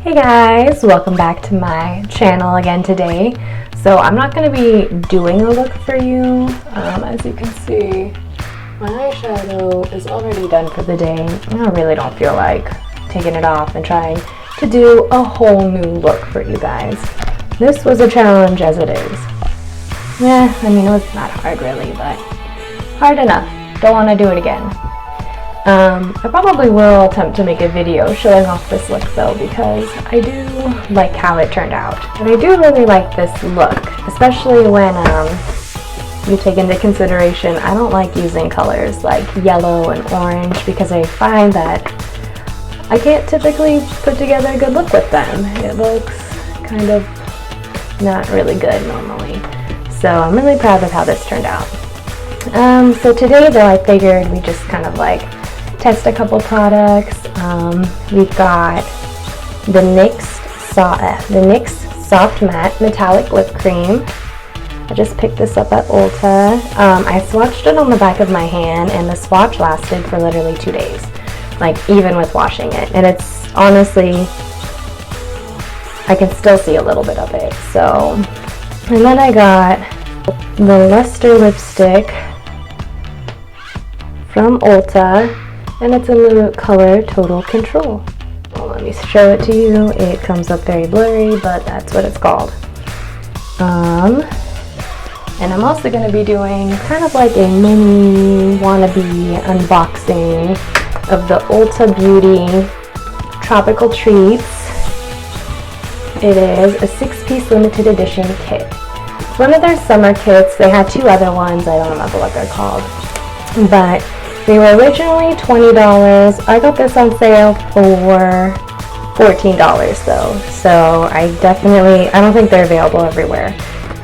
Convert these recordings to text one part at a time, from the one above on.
Hey guys, welcome back to my channel again today. So I'm not going to be doing a look for you. As you can see, my eyeshadow is already done for the day. I really don't feel like taking it off and trying to do a whole new look for you guys. This was a challenge as it is. Yeah, I mean, it was not hard really, but hard enough. Don't want to do it again. I probably will attempt to make a video showing off this look though, because I do like how it turned out. And I do really like this look, especially when you take into consideration I don't like using colors like yellow and orange because I find that I can't typically put together a good look with them. It looks kind of not really good normally. So I'm really proud of how this turned out. So today though, I figured we just kind of like test a couple products. We've got the NYX Soft Matte Metallic Lip Cream. I just picked this up at Ulta. I swatched it on the back of my hand and the swatch lasted for literally 2 days, like even with washing it. And it's honestly, I can still see a little bit of it. So, and then I got the Luster lipstick from Ulta, and it's in the color Total Control. Well, let me show it to you. It comes up very blurry, but that's what it's called. And I'm also going to be doing kind of like a mini wannabe unboxing of the Ulta Beauty Tropical Treats. It is a 6-piece limited edition kit. It's one of their summer kits. They had 2 other ones. I don't remember what they're called, but they were originally $20. I got this on sale for $14 though. So I don't think they're available everywhere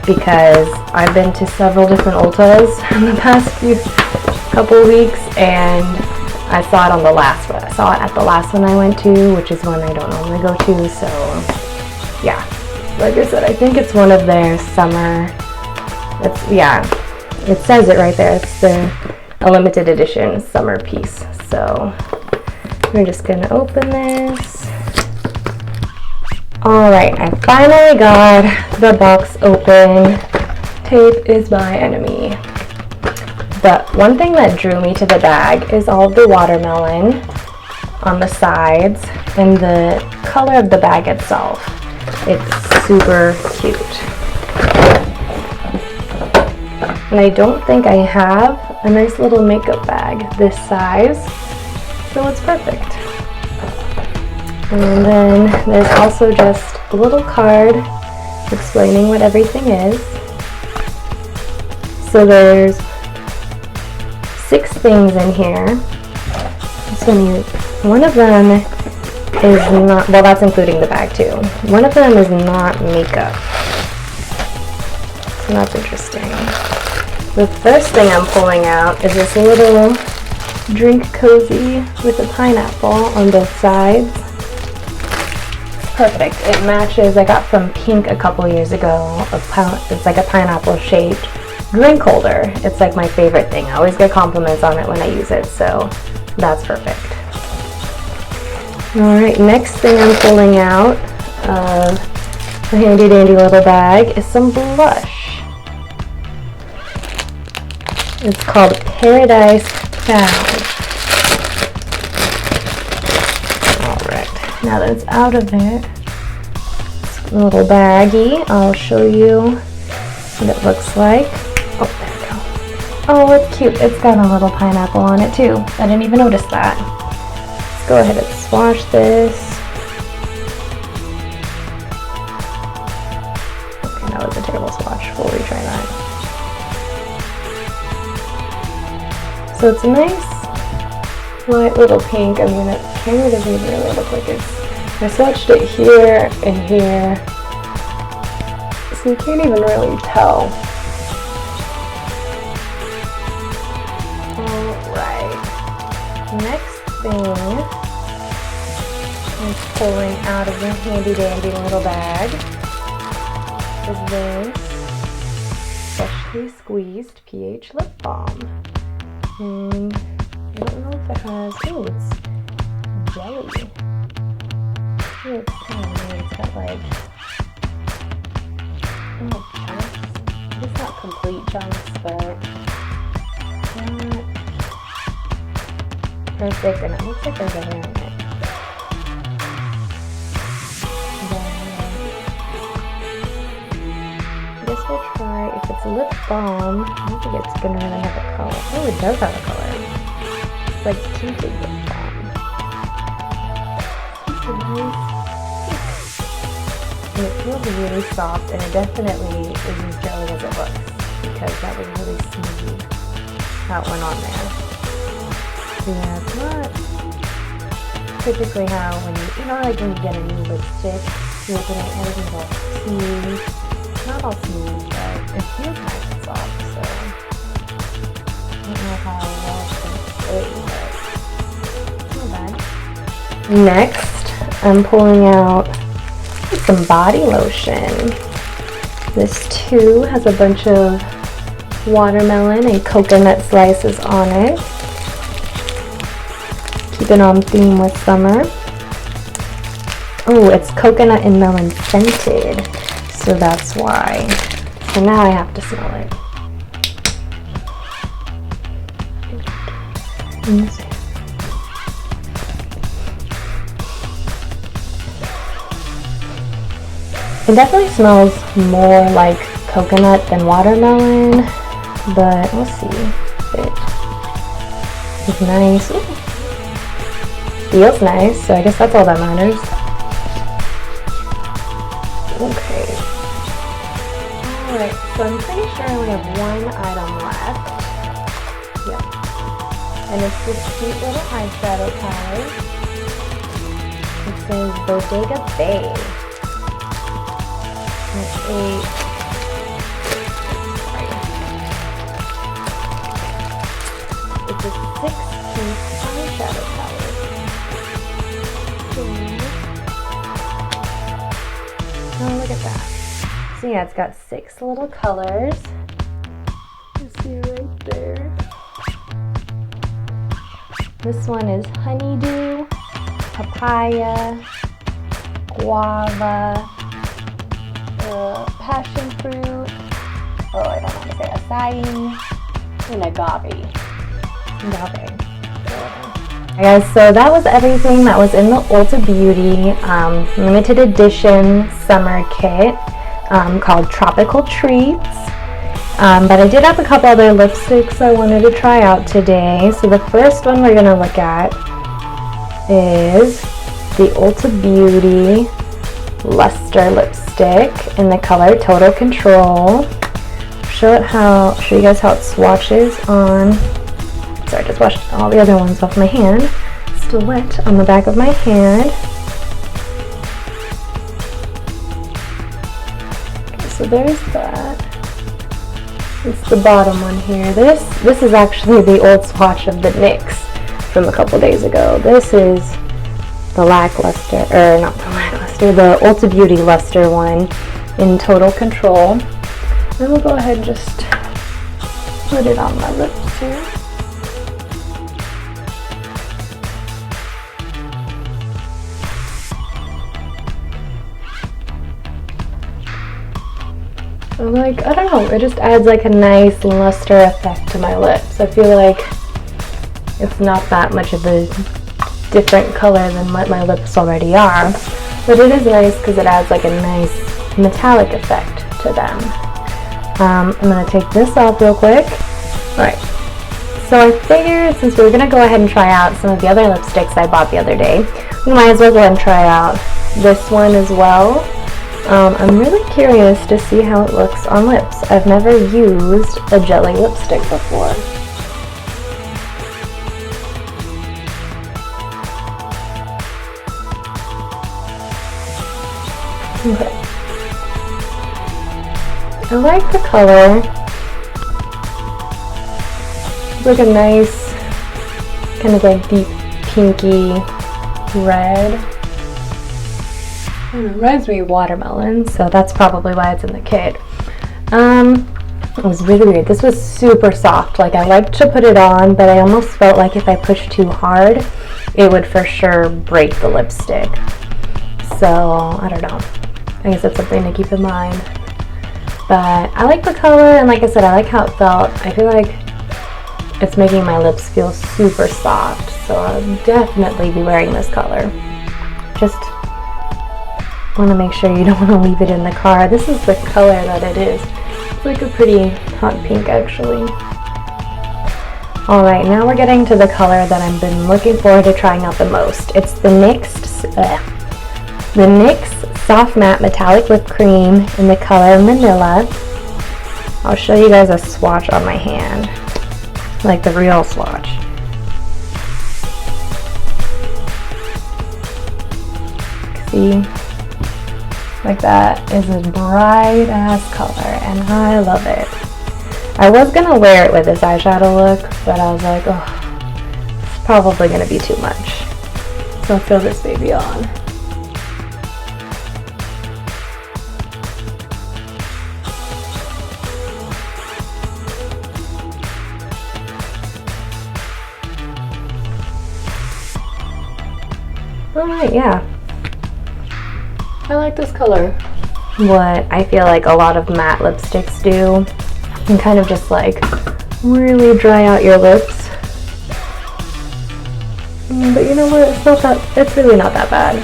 because I've been to several different Ultas in the past couple weeks, and I saw it on the last one. I saw it at the last one I went to, which is one I don't normally go to. So yeah, like I said, I think it's one of their summer. It says it right there. It's a limited edition summer piece. So we're just gonna open this. Alright, I finally got the box open. Tape is my enemy. But one thing that drew me to the bag is all of the watermelon on the sides and the color of the bag itself. It's super cute. And I don't think I have a nice little makeup bag this size, so it's perfect. And then there's also just a little card explaining what everything is. So there's 6 things in here. One of them is not, well, that's including the bag too. One of them is not makeup, so that's interesting. The first thing I'm pulling out is this little drink cozy with a pineapple on both sides. Perfect. It matches. I got from Pink a couple years ago. It's like a pineapple shaped drink holder. It's like my favorite thing. I always get compliments on it when I use it, so that's perfect. Alright, next thing I'm pulling out of the handy dandy little bag is some blush. It's called Paradise Found. Alright, now that it's out of there, it's a little baggy. I'll show you what it looks like. Oh, there we go. Oh, it's cute. It's got a little pineapple on it too. I didn't even notice that. Let's go ahead and swatch this. Okay, that was a terrible swatch. We'll retry that. So it's a nice light little pink. I mean, the camera doesn't even really look like it's. I swatched it here and here, so you can't even really tell. Alright, next thing I'm pulling out of the handy dandy little bag is this freshly squeezed pH lip balm. I don't know if it has, oh, it's jelly. It's kind of weird. It's got like little chunks. It's not complete chunks, but not perfect. And it looks like there's a hair in it. We'll try if it's a lip balm. I don't think it's gonna really have a color. Oh, it does have a color. It's like tinted lip balm. It's a nice and it feels really soft, and it definitely is as jelly as it looks because that was really smooth how it went on there. So yeah, it's not typically how when like when you get a new lipstick, you open it and everything's all smooth. Not all smooth, but it feels nice and soft, so I don't know how well it's going to stay, but it's not bad. Next, I'm pulling out some body lotion. This too has a bunch of watermelon and coconut slices on it. Keeping on theme with summer. Oh, it's coconut and melon scented. So that's why. So now I have to smell it. It definitely smells more like coconut than watermelon, but we'll see if it's nice. Ooh. Feels nice, so I guess that's all that matters. Okay. Alright, so I'm pretty sure I only have one item left. Yep. And it's this cute little eyeshadow palette. It says Bodega Bay. And it's a 6-piece eyeshadow palette. Oh, look at that. So yeah, it's got 6 little colors. You see right there. This one is honeydew, papaya, guava, passion fruit, I don't know how to say acai, and agave. Alright guys, so that was everything that was in the Ulta Beauty limited edition summer kit called Tropical Treats. But I did have a couple other lipsticks I wanted to try out today. So the first one we're going to look at is the Ulta Beauty Luster Lipstick in the color Total Control. Show you guys how it swatches on. Sorry, I just washed all the other ones off my hand. Still wet on the back of my hand. Okay, so there's that. It's the bottom one here. This is actually the old swatch of the NYX from a couple days ago. This is the lackluster, or not the lackluster, the Ulta Beauty Luster one in Total Control. Then we'll go ahead and just put it on my lips here. Like, I don't know, it just adds like a nice luster effect to my lips. I feel like it's not that much of a different color than what my lips already are, but it is nice because it adds like a nice metallic effect to them. I'm going to take this off real quick. Alright, so I figured since we were going to go ahead and try out some of the other lipsticks I bought the other day, we might as well go ahead and try out this one as well. I'm really curious to see how it looks on lips. I've never used a jelly lipstick before. Okay. I like the color. It's like a nice, kind of like deep pinky red. It reminds me of watermelon, so that's probably why it's in the kit. It was really weird. This was super soft. Like, I liked to put it on, but I almost felt like if I pushed too hard, it would for sure break the lipstick. So I don't know. I guess that's something to keep in mind. But I like the color, and like I said, I like how it felt. I feel like it's making my lips feel super soft, so I'll definitely be wearing this color. Just want to make sure you don't want to leave it in the car. This is the color that it is. It's like a pretty hot pink, actually. Alright, now we're getting to the color that I've been looking forward to trying out the most. It's the NYX Soft Matte Metallic Whipped Cream in the color Manila. I'll show you guys a swatch on my hand, like the real swatch. See? Like that is a bright ass color, and I love it. I was gonna wear it with this eyeshadow look, but I was like, oh, it's probably gonna be too much. So I'll throw this baby on. Alright, yeah. I like this color. What I feel like a lot of matte lipsticks do, and kind of just like really dry out your lips. But you know what? It's really not that bad.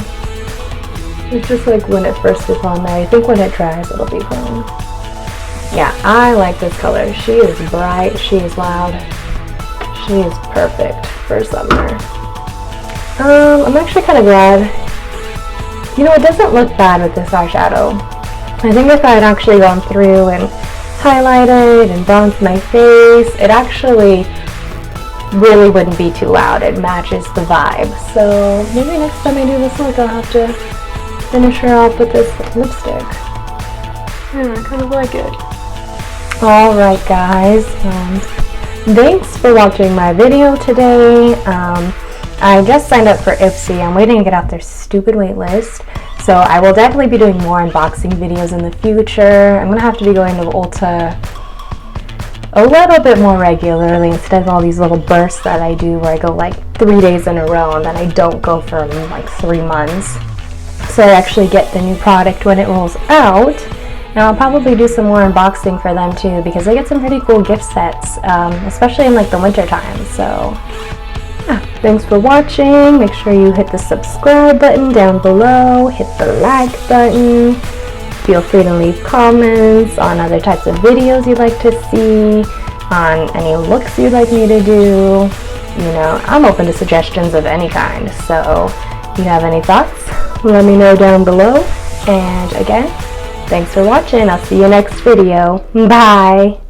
It's just like when it first is on there. I think when it dries, it'll be fine. Yeah, I like this color. She is bright. She is loud. She is perfect for summer. I'm actually kind of glad. You know, it doesn't look bad with this eyeshadow. I think if I had actually gone through and highlighted and bronzed my face, it actually really wouldn't be too loud. It matches the vibe. So maybe next time I do this look, I'll have to finish her off with this lipstick. Yeah, I kind of like it. Alright guys, thanks for watching my video today. I just signed up for Ipsy. I'm waiting to get off their stupid wait list. So I will definitely be doing more unboxing videos in the future. I'm going to have to be going to Ulta a little bit more regularly instead of all these little bursts that I do where I go like 3 days in a row and then I don't go for like 3 months. So I actually get the new product when it rolls out. And I'll probably do some more unboxing for them too because they get some pretty cool gift sets, especially in like the winter time. So yeah, thanks for watching. Make sure you hit the subscribe button down below, hit the like button. Feel free to leave comments on other types of videos you'd like to see, on any looks you'd like me to do. You know, I'm open to suggestions of any kind. So if you have any thoughts, let me know down below. And again, thanks for watching. I'll see you next video. Bye!